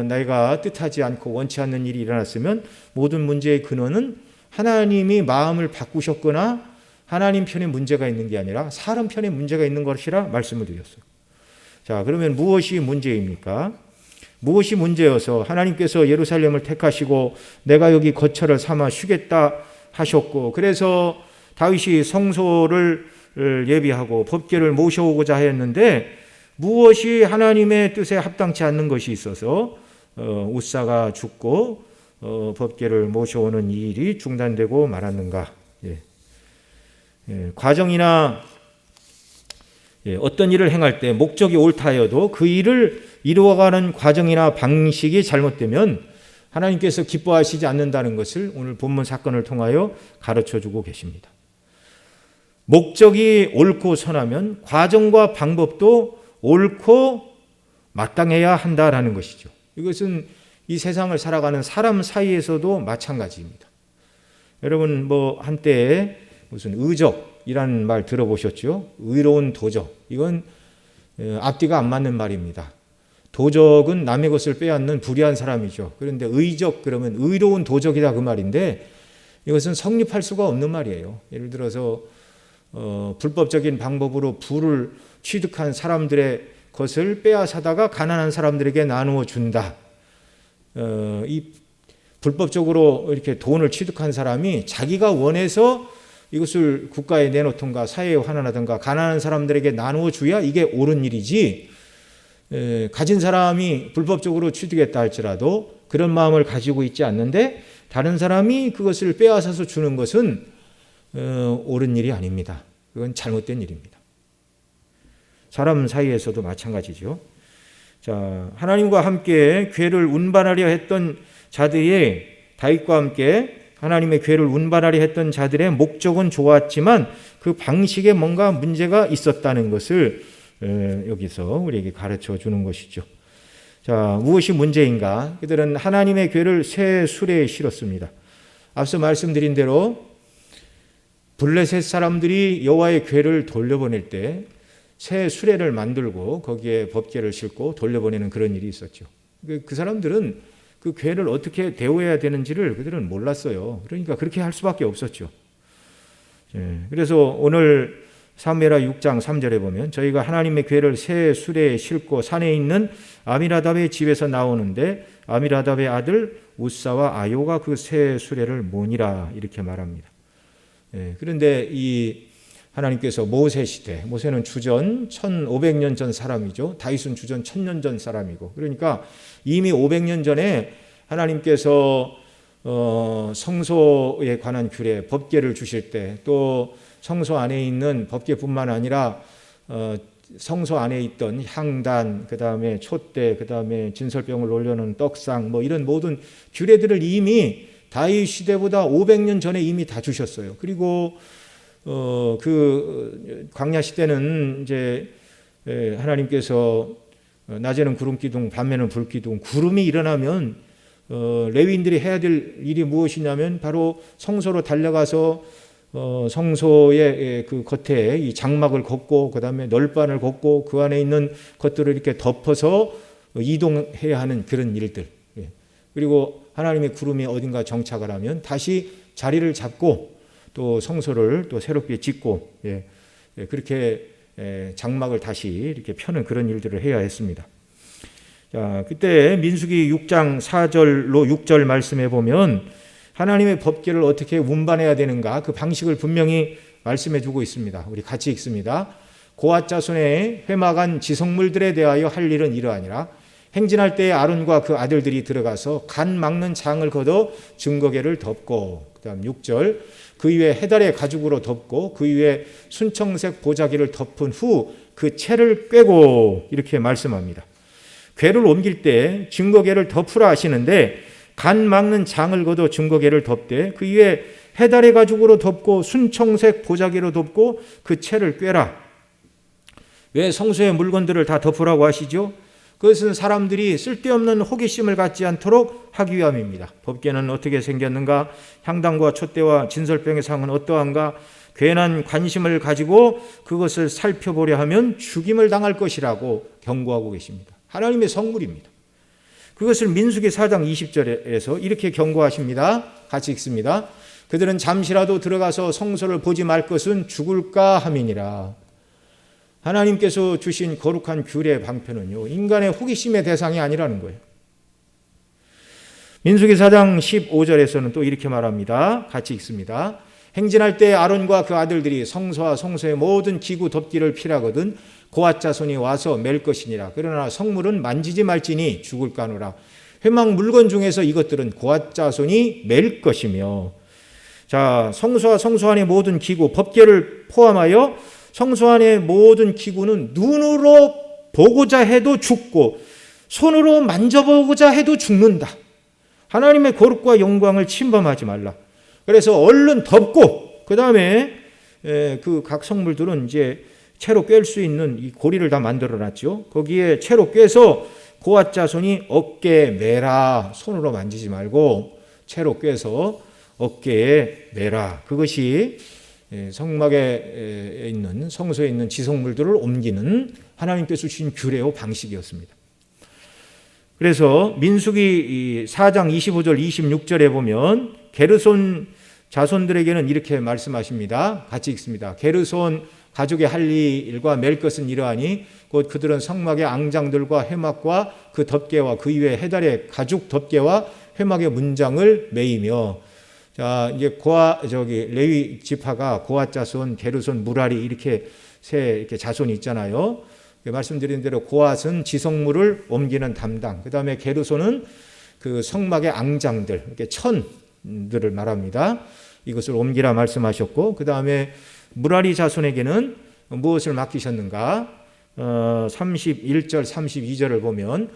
내가 뜻하지 않고 원치 않는 일이 일어났으면 모든 문제의 근원은 하나님이 마음을 바꾸셨거나 하나님 편에 문제가 있는 게 아니라 사람 편에 문제가 있는 것이라 말씀을 드렸어요. 자, 그러면 무엇이 문제입니까? 무엇이 문제여서 하나님께서 예루살렘을 택하시고 내가 여기 거처를 삼아 쉬겠다 하셨고, 그래서 다윗이 성소를 예비하고 법궤를 모셔오고자 하였는데 무엇이 하나님의 뜻에 합당치 않는 것이 있어서 웃사가 죽고 법궤를 모셔오는 이 일이 중단되고 말았는가? 과정이나 어떤 일을 행할 때 목적이 옳다 하여도 그 일을 이루어가는 과정이나 방식이 잘못되면 하나님께서 기뻐하시지 않는다는 것을 오늘 본문 사건을 통하여 가르쳐주고 계십니다. 목적이 옳고 선하면 과정과 방법도 옳고 마땅해야 한다라는 것이죠. 이것은 이 세상을 살아가는 사람 사이에서도 마찬가지입니다. 여러분 뭐 한때 무슨 의적이라는 말 들어보셨죠? 의로운 도적. 이건 앞뒤가 안 맞는 말입니다. 도적은 남의 것을 빼앗는 불의한 사람이죠. 그런데 의적 그러면 의로운 도적이다 그 말인데 이것은 성립할 수가 없는 말이에요. 예를 들어서 불법적인 방법으로 부를 취득한 사람들의 것을 빼앗아다가 가난한 사람들에게 나누어 준다. 이 불법적으로 이렇게 돈을 취득한 사람이 자기가 원해서 이것을 국가에 내놓던가 사회에 환원하던가 가난한 사람들에게 나누어 줘야 이게 옳은 일이지, 가진 사람이 불법적으로 취득했다 할지라도 그런 마음을 가지고 있지 않는데 다른 사람이 그것을 빼앗아서 주는 것은 옳은 일이 아닙니다. 그건 잘못된 일입니다. 사람 사이에서도 마찬가지죠. 자, 하나님과 함께 궤를 운반하려 했던 자들이 다윗과 함께 하나님의 궤를 운반하려 했던 자들의 목적은 좋았지만 그 방식에 뭔가 문제가 있었다는 것을 여기서 우리에게 가르쳐 주는 것이죠. 자, 무엇이 문제인가? 그들은 하나님의 궤를 새 수레에 실었습니다. 앞서 말씀드린 대로 블레셋 사람들이 여호와의 궤를 돌려보낼 때 새 수레를 만들고 거기에 법궤를 싣고 돌려보내는 그런 일이 있었죠. 그 사람들은 그 궤를 어떻게 대우해야 되는지를 그들은 몰랐어요. 그러니까 그렇게 할 수밖에 없었죠. 그래서 오늘 사무엘하 6장 3절에 보면 저희가 하나님의 궤를 새 수레에 싣고 산에 있는 아미나답의 집에서 나오는데 아미나답의 아들 우사와 아요가 그 새 수레를 모니라 이렇게 말합니다. 그런데 이 하나님께서 모세 시대, 모세는 주전 1500년 전 사람이죠. 다윗은 주전 1000년 전 사람이고, 그러니까 이미 500년 전에 하나님께서 성소에 관한 규례, 법궤를 주실 때 또 성소 안에 있는 법궤뿐만 아니라 성소 안에 있던 향단, 그 다음에 촛대, 그 다음에 진설병을 올려놓은 떡상, 뭐 이런 모든 규례들을 이미 다윗 시대보다 500년 전에 이미 다 주셨어요. 그리고 그 광야 시대는 이제 하나님께서 낮에는 구름 기둥, 밤에는 불 기둥, 구름이 일어나면 레위인들이 해야 될 일이 무엇이냐면 바로 성소로 달려가서 성소의 그 겉에 이 장막을 걷고 그 다음에 널판을 걷고 그 안에 있는 것들을 이렇게 덮어서 이동해야 하는 그런 일들. 그리고 하나님의 구름이 어딘가 정착을 하면 다시 자리를 잡고 또 성소를 또 새롭게 짓고 그렇게 장막을 다시 이렇게 펴는 그런 일들을 해야 했습니다. 자, 그때 민수기 6장 4절로 6절 말씀해 보면 하나님의 법궤를 어떻게 운반해야 되는가 그 방식을 분명히 말씀해 주고 있습니다. 우리 같이 읽습니다. 고앗 자손의 회막한 지성물들에 대하여 할 일은 이러하니라. 행진할 때에 아론과 그 아들들이 들어가서 간 막는 장을 걷어 증거궤를 덮고, 그 다음 6절, 그 위에 해달의 가죽으로 덮고 그 위에 순청색 보자기를 덮은 후 그 채를 꿰고 이렇게 말씀합니다. 궤를 옮길 때 증거궤를 덮으라 하시는데 간 막는 장을 걷어 증거궤를 덮되 그 위에 해달의 가죽으로 덮고 순청색 보자기로 덮고 그 채를 꿰라. 왜 성소의 물건들을 다 덮으라고 하시죠? 그것은 사람들이 쓸데없는 호기심을 갖지 않도록 하기 위함입니다. 법궤는 어떻게 생겼는가? 향단과 촛대와 진설병의 상은 어떠한가? 괜한 관심을 가지고 그것을 살펴보려 하면 죽임을 당할 것이라고 경고하고 계십니다. 하나님의 성물입니다. 그것을 민수기 4장 20절에서 이렇게 경고하십니다. 같이 읽습니다. 그들은 잠시라도 들어가서 성소를 보지 말 것은 죽을까 함이니라. 하나님께서 주신 거룩한 규례 방편은요, 인간의 호기심의 대상이 아니라는 거예요. 민수기 4장 15절에서는 또 이렇게 말합니다. 같이 읽습니다. 행진할 때 아론과 그 아들들이 성소와 성소의 모든 기구 덮기를 필하거든 고앗 자손이 와서 맬 것이니라. 그러나 성물은 만지지 말지니 죽을까 하노라. 회막 물건 중에서 이것들은 고앗 자손이 맬 것이며. 자, 성소와 성소 안의 모든 기구, 법궤를 포함하여 성소 안의 모든 기구는 눈으로 보고자 해도 죽고 손으로 만져보고자 해도 죽는다. 하나님의 거룩과 영광을 침범하지 말라. 그래서 얼른 덮고 그 다음에 그 각 성물들은 이제 채로 꿰 수 있는 이 고리를 다 만들어 놨죠. 거기에 채로 꿰서 고앗 자손이 어깨에 매라. 손으로 만지지 말고 채로 꿰서 어깨에 매라. 그것이 성막에 있는, 성소에 있는 지성물들을 옮기는 하나님께서 주신 규례요 방식이었습니다. 그래서 민수기 4장 25절 26절에 보면 게르손 자손들에게는 이렇게 말씀하십니다. 같이 읽습니다. 게르손 가족의 할 일과 맬 것은 이러하니 곧 그들은 성막의 앙장들과 회막과 그 덮개와 그 이외 해달의 가죽 덮개와 회막의 문장을 매이며. 자, 이제 레위 지파가 고앗 자손, 게르손, 무라리 이렇게 이렇게 자손이 있잖아요. 말씀드린 대로 고앗은 지성물을 옮기는 담당. 그다음에 게르손은 그 성막의 앙장들, 이렇게 천들을 말합니다. 이것을 옮기라 말씀하셨고, 그다음에 무라리 자손에게는 무엇을 맡기셨는가? 31절, 32절을 보면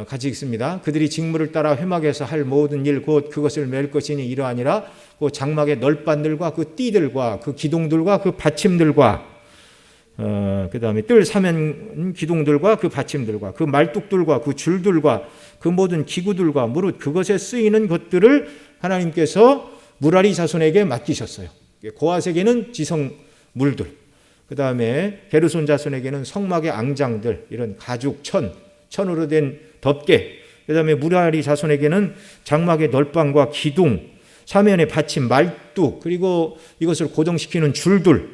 같이 읽습니다. 그들이 직무를 따라 회막에서 할 모든 일 곧 그것을 맬 것이니 이러하니라. 그 장막의 널판들과 그 띠들과 그 기둥들과 그 받침들과 그다음에 뜰 사면 기둥들과 그 받침들과 그 말뚝들과 그 줄들과 그 모든 기구들과 무릇 그것에 쓰이는 것들을 하나님께서 무라리 자손에게 맡기셨어요. 고앗에게는 지성물들, 그다음에 게르손 자손에게는 성막의 앙장들, 이런 가죽 천으로 된 덮개, 그다음에 무라리 자손에게는 장막의 널방과 기둥, 사면의 받침, 말뚝, 그리고 이것을 고정시키는 줄들,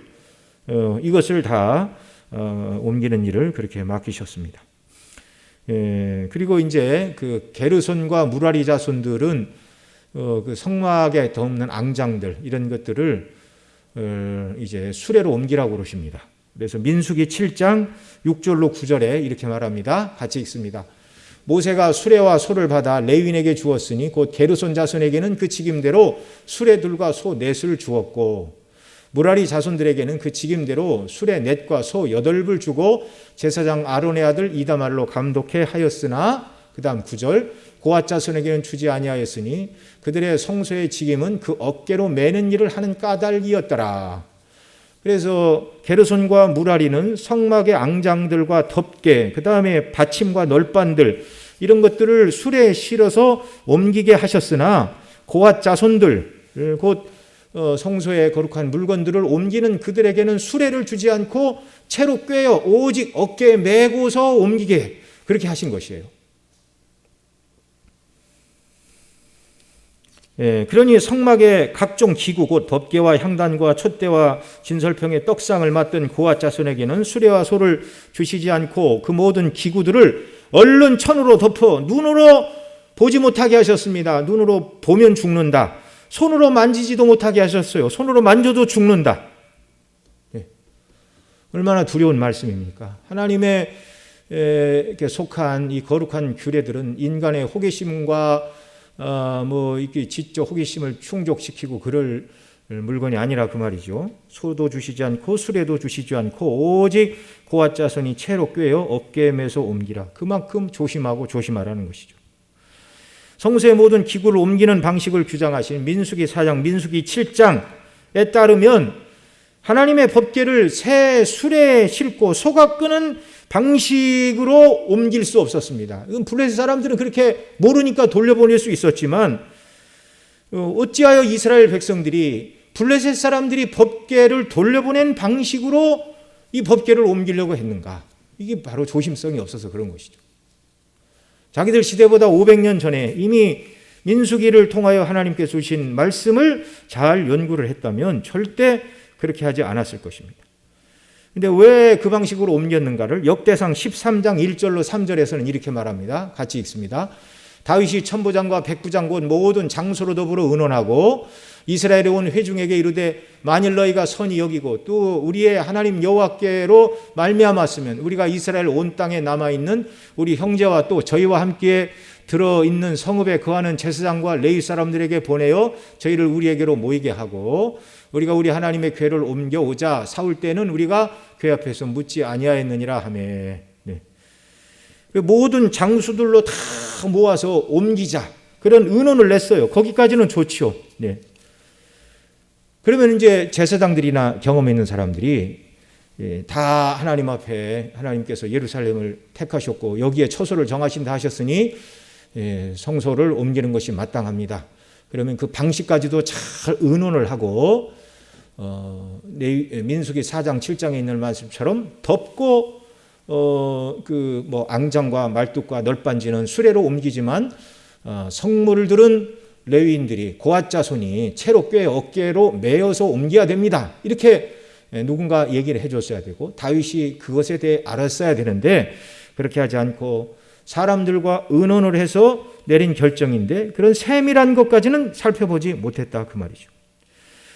이것을 다 옮기는 일을 그렇게 맡기셨습니다. 그리고 이제 그 게르손과 무라리 자손들은 그 성막에 덮는 앙장들 이런 것들을 이제 수레로 옮기라고 그러십니다. 그래서 민수기 7장 6절로 9절에 이렇게 말합니다. 같이 읽습니다. 모세가 수레와 소를 받아 레위인에게 주었으니 곧 게르손 자손에게는 그 직임대로 수레들과 소 넷을 주었고 무라리 자손들에게는 그 직임대로 수레 넷과 소 8을 주고 제사장 아론의 아들 이다말로 감독해 하였으나 그 다음 9절 고앗 자손에게는 주지 아니하였으니 그들의 성소의 직임은 그 어깨로 매는 일을 하는 까닭이었더라. 그래서 게르손과 무라리는 성막의 앙장들과 덮개, 그 다음에 받침과 널판들 이런 것들을 수레에 실어서 옮기게 하셨으나 고앗 자손들 곧 성소의 거룩한 물건들을 옮기는 그들에게는 수레를 주지 않고 채로 꿰어 오직 어깨에 메고서 옮기게 그렇게 하신 것이에요. 그러니 성막의 각종 기구 곧 덮개와 향단과 촛대와 진설병의 떡상을 맡은 고앗 자손에게는 수레와 소를 주시지 않고 그 모든 기구들을 얼른 천으로 덮어 눈으로 보지 못하게 하셨습니다. 눈으로 보면 죽는다. 손으로 만지지도 못하게 하셨어요. 손으로 만져도 죽는다. 얼마나 두려운 말씀입니까? 하나님의 속한 이 거룩한 규례들은 인간의 호기심과 이렇게 지적 호기심을 충족시키고 그럴 물건이 아니라 그 말이죠. 소도 주시지 않고 수레도 주시지 않고 오직 고앗 자손이 채로 꿰어 어깨에 매서 옮기라. 그만큼 조심하고 조심하라는 것이죠. 성소의 모든 기구를 옮기는 방식을 규정하신 민수기 4장, 민수기 7장에 따르면 하나님의 법궤를 새 수레에 싣고 소가 끄는 방식으로 옮길 수 없었습니다. 블레셋 사람들은 그렇게 모르니까 돌려보낼 수 있었지만 어찌하여 이스라엘 백성들이 블레셋 사람들이 법궤를 돌려보낸 방식으로 이 법궤를 옮기려고 했는가? 이게 바로 조심성이 없어서 그런 것이죠. 자기들 시대보다 500년 전에 이미 민수기를 통하여 하나님께서 주신 말씀을 잘 연구를 했다면 절대 그렇게 하지 않았을 것입니다. 근데 왜 그 방식으로 옮겼는가를 역대상 13장 1절로 3절에서는 이렇게 말합니다. 같이 읽습니다. 다윗이 천부장과 백부장 곧 모든 장소로 더불어 의논하고 이스라엘에 온 회중에게 이르되 만일 너희가 선히 여기고 또 우리의 하나님 여호와께로 말미암았으면 우리가 이스라엘 온 땅에 남아있는 우리 형제와 또 저희와 함께 들어있는 성읍에 거하는 제사장과 레위 사람들에게 보내어 저희를 우리에게로 모이게 하고 우리가 우리 하나님의 궤를 옮겨오자 사울 때는 우리가 궤 앞에서 묻지 아니하였느니라 하며 모든 장수들로 다 모아서 옮기자 그런 의논을 냈어요. 거기까지는 좋죠. 그러면 이제 제사장들이나 경험 있는 사람들이 다 하나님 앞에 하나님께서 예루살렘을 택하셨고 여기에 처소를 정하신다 하셨으니 성소를 옮기는 것이 마땅합니다. 그러면 그 방식까지도 잘 의논을 하고 민수기 4장 7장에 있는 말씀처럼 덮고 앙장과 말뚝과 널빤지는 수레로 옮기지만 성물들은 레위인들이 고앗 자손이 채로 꽤 어깨로 메어서 옮겨야 됩니다. 이렇게 누군가 얘기를 해줬어야 되고 다윗이 그것에 대해 알았어야 되는데 그렇게 하지 않고 사람들과 의논을 해서 내린 결정인데 그런 세밀한 것까지는 살펴보지 못했다 그 말이죠.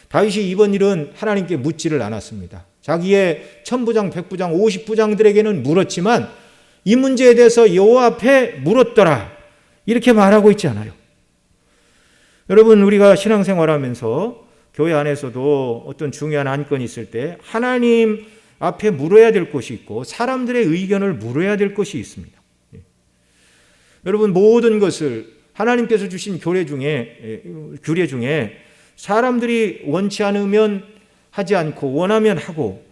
다윗이 이번 일은 하나님께 묻지를 않았습니다. 자기의 천부장, 백부장, 50부장들에게는 물었지만 이 문제에 대해서 여호와 앞에 물었더라 이렇게 말하고 있지 않아요. 여러분 우리가 신앙생활하면서 교회 안에서도 어떤 중요한 안건이 있을 때 하나님 앞에 물어야 될 것이 있고 사람들의 의견을 물어야 될 것이 있습니다. 여러분 모든 것을 하나님께서 주신 규례 중에 사람들이 원치 않으면 하지 않고 원하면 하고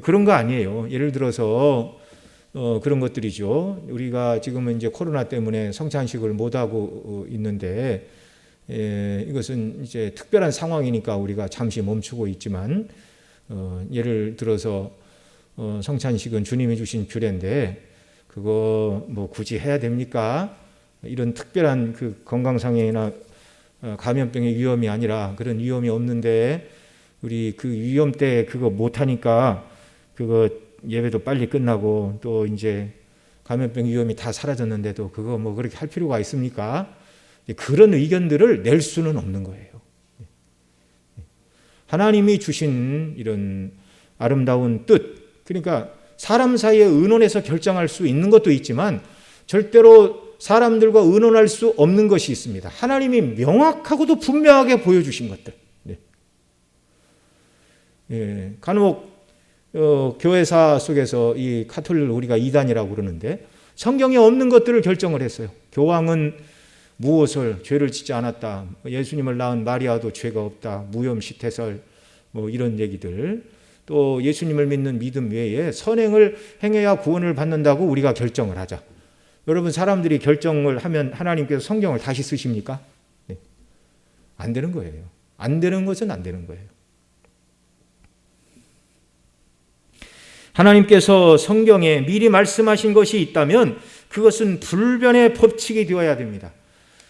그런 거 아니에요. 예를 들어서 그런 것들이죠. 우리가 지금은 이제 코로나 때문에 성찬식을 못 하고 있는데 이것은 이제 특별한 상황이니까 우리가 잠시 멈추고 있지만 예를 들어서 성찬식은 주님이 주신 규례인데 그거 뭐 굳이 해야 됩니까? 이런 특별한 그 건강상해나 감염병의 위험이 아니라 그런 위험이 없는데 우리 그 위험 때 그거 못하니까 그거 예배도 빨리 끝나고 또 이제 감염병 위험이 다 사라졌는데도 그거 뭐 그렇게 할 필요가 있습니까? 그런 의견들을 낼 수는 없는 거예요. 하나님이 주신 이런 아름다운 뜻, 그러니까 사람 사이에 의논해서 결정할 수 있는 것도 있지만 절대로 사람들과 의논할 수 없는 것이 있습니다. 하나님이 명확하고도 분명하게 보여주신 것들. 간혹 교회사 속에서 이 카톨릭을 우리가 이단이라고 그러는데 성경에 없는 것들을 결정을 했어요. 교황은 무엇을 죄를 짓지 않았다. 예수님을 낳은 마리아도 죄가 없다. 무염시태설 뭐 이런 얘기들. 또 예수님을 믿는 믿음 외에 선행을 행해야 구원을 받는다고 우리가 결정을 하자. 여러분 사람들이 결정을 하면 하나님께서 성경을 다시 쓰십니까? 네. 안 되는 거예요. 안 되는 것은 안 되는 거예요. 하나님께서 성경에 미리 말씀하신 것이 있다면 그것은 불변의 법칙이 되어야 됩니다.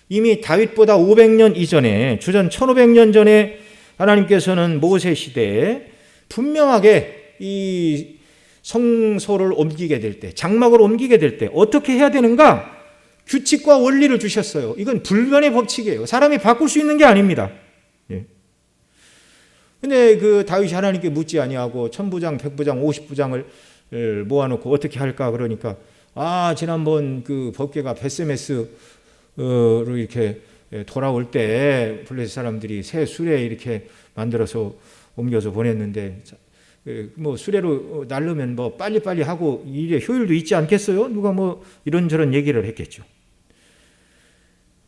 이미 다윗보다 500년 이전에 주전 1500년 전에 하나님께서는 모세 시대에 분명하게 이 성소를 옮기게 될 때, 장막을 옮기게 될 때 어떻게 해야 되는가? 규칙과 원리를 주셨어요. 이건 불변의 법칙이에요. 사람이 바꿀 수 있는 게 아닙니다. 근데 그 다윗이 하나님께 묻지 아니하고 천부장, 백부장, 50부장을 모아놓고 어떻게 할까 그러니까 지난번 그 법궤가 베세메스로 이렇게 돌아올 때 블레셋 사람들이 새 수레 이렇게 만들어서 옮겨서 보냈는데 뭐 수레로 날르면 뭐 빨리빨리 하고 일에 효율도 있지 않겠어요? 누가 뭐 이런저런 얘기를 했겠죠.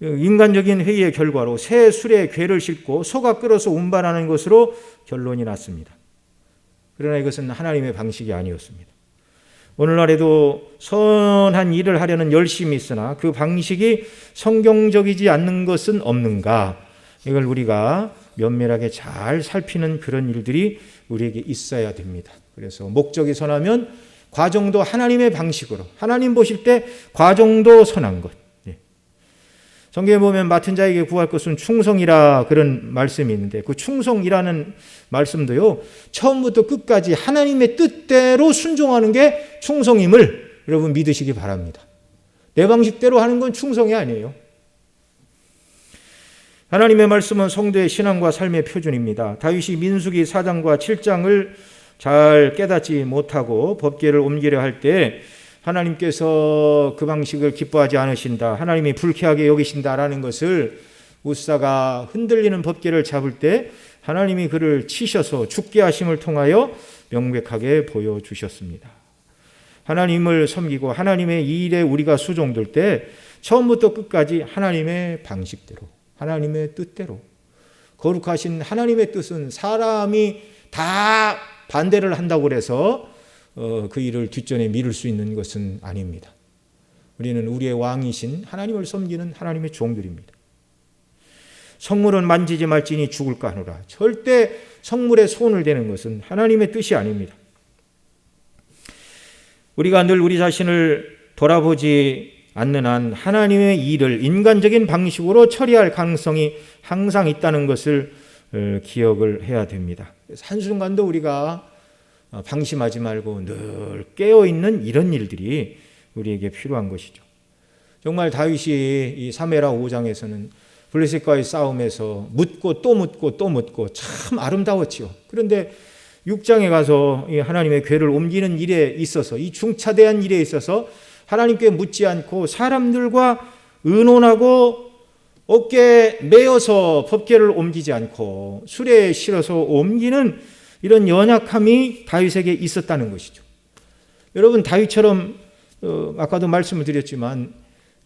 인간적인 회의의 결과로 새 수레에 궤를 싣고 소가 끌어서 운반하는 것으로 결론이 났습니다. 그러나 이것은 하나님의 방식이 아니었습니다. 오늘날에도 선한 일을 하려는 열심이 있으나 그 방식이 성경적이지 않는 것은 없는가? 이걸 우리가 면밀하게 잘 살피는 그런 일들이 우리에게 있어야 됩니다. 그래서 목적이 선하면 과정도 하나님의 방식으로, 하나님 보실 때 과정도 선한 것. 성경에 보면 맡은 자에게 구할 것은 충성이라 그런 말씀이 있는데 그 충성이라는 말씀도요 처음부터 끝까지 하나님의 뜻대로 순종하는 게 충성임을 여러분 믿으시기 바랍니다. 내 방식대로 하는 건 충성이 아니에요. 하나님의 말씀은 성도의 신앙과 삶의 표준입니다. 다윗이 민수기 4장과 7장을 잘 깨닫지 못하고 법궤를 옮기려 할 때 하나님께서 그 방식을 기뻐하지 않으신다. 하나님이 불쾌하게 여기신다라는 것을 우사가 흔들리는 법궤를 잡을 때 하나님이 그를 치셔서 죽게 하심을 통하여 명백하게 보여주셨습니다. 하나님을 섬기고 하나님의 일에 우리가 수종될 때 처음부터 끝까지 하나님의 방식대로, 하나님의 뜻대로, 거룩하신 하나님의 뜻은 사람이 다 반대를 한다고 해서 그 일을 뒷전에 미룰 수 있는 것은 아닙니다. 우리는 우리의 왕이신 하나님을 섬기는 하나님의 종들입니다. 성물은 만지지 말지니 죽을까 하노라. 절대 성물에 손을 대는 것은 하나님의 뜻이 아닙니다. 우리가 늘 우리 자신을 돌아보지 않는 한 하나님의 일을 인간적인 방식으로 처리할 가능성이 항상 있다는 것을 기억을 해야 됩니다. 한순간도 우리가 방심하지 말고 늘 깨어있는 이런 일들이 우리에게 필요한 것이죠. 정말 다윗이 이 사무엘하 5장에서는 블레셋과의 싸움에서 묻고 또 묻고 또 묻고 참 아름다웠지요. 그런데 6장에 가서 이 하나님의 궤를 옮기는 일에 있어서, 이 중차대한 일에 있어서 하나님께 묻지 않고 사람들과 의논하고 어깨에 메어서 법궤를 옮기지 않고 수레에 실어서 옮기는 이런 연약함이 다윗에게 있었다는 것이죠. 여러분, 다윗처럼 아까도 말씀을 드렸지만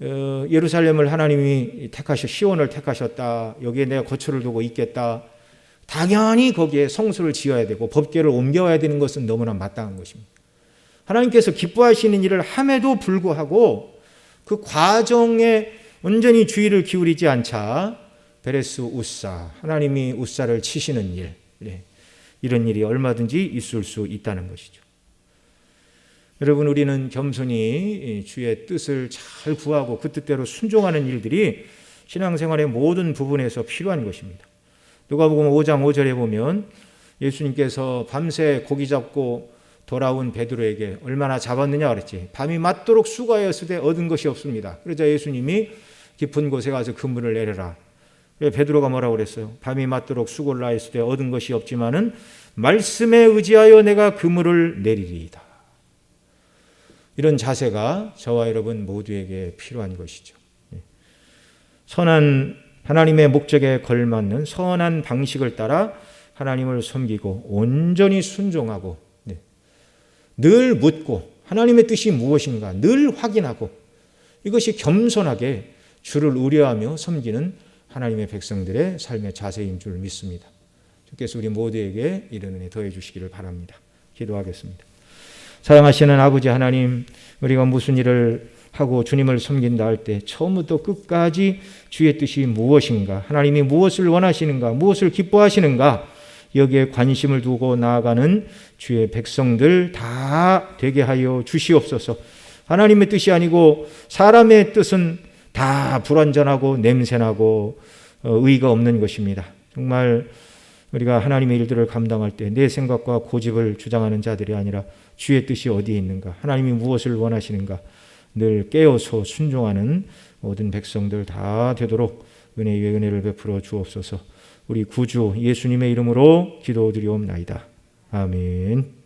예루살렘을 하나님이 시온을 택하셨다. 여기에 내가 거처를 두고 있겠다. 당연히 거기에 성소를 지어야 되고 법궤를 옮겨와야 되는 것은 너무나 마땅한 것입니다. 하나님께서 기뻐하시는 일을 함에도 불구하고 그 과정에 온전히 주의를 기울이지 않자 베레스 우사, 하나님이 우사를 치시는 일, 이런 일이 얼마든지 있을 수 있다는 것이죠. 여러분, 우리는 겸손히 주의 뜻을 잘 구하고 그 뜻대로 순종하는 일들이 신앙생활의 모든 부분에서 필요한 것입니다. 누가복음 5장 5절에 보면 예수님께서 밤새 고기 잡고 돌아온 베드로에게 얼마나 잡았느냐 그랬지. 밤이 맞도록 수고하였으되 얻은 것이 없습니다. 그러자 예수님이 깊은 곳에 가서 그물을 내려라. 베드로가 뭐라고 그랬어요? 밤이 맞도록 수고를 하였으되 얻은 것이 없지만은 말씀에 의지하여 내가 그물을 내리리이다. 이런 자세가 저와 여러분 모두에게 필요한 것이죠. 선한 하나님의 목적에 걸맞는 선한 방식을 따라 하나님을 섬기고 온전히 순종하고 늘 묻고 하나님의 뜻이 무엇인가 늘 확인하고 이것이 겸손하게 주를 의뢰하며 섬기는 하나님의 백성들의 삶의 자세인 줄 믿습니다. 주께서 우리 모두에게 이런 은혜 더해 주시기를 바랍니다. 기도하겠습니다. 사랑하시는 아버지 하나님, 우리가 무슨 일을 하고 주님을 섬긴다 할 때 처음부터 끝까지 주의 뜻이 무엇인가, 하나님이 무엇을 원하시는가, 무엇을 기뻐하시는가, 여기에 관심을 두고 나아가는 주의 백성들 다 되게 하여 주시옵소서. 하나님의 뜻이 아니고 사람의 뜻은 다 불완전하고 냄새나고 의의가 없는 것입니다. 정말 우리가 하나님의 일들을 감당할 때 내 생각과 고집을 주장하는 자들이 아니라 주의 뜻이 어디에 있는가, 하나님이 무엇을 원하시는가 늘 깨어서 순종하는 모든 백성들 다 되도록 은혜 위에 은혜를 베풀어 주옵소서. 우리 구주 예수님의 이름으로 기도드리옵나이다. 아멘.